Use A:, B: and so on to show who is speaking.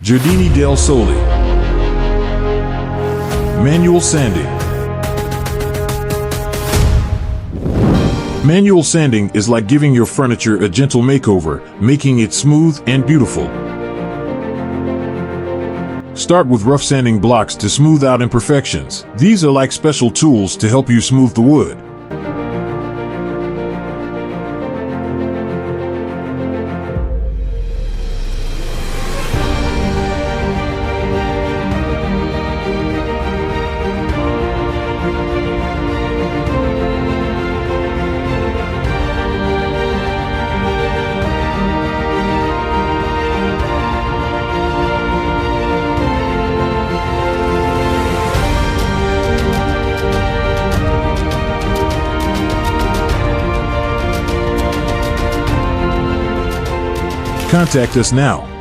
A: Giardini del Sole. Manual sanding. Manual sanding is like giving your furniture a gentle makeover, making it smooth and beautiful. Start with rough sanding blocks to smooth out imperfections. These are like special tools to help you smooth the wood. Contact us now.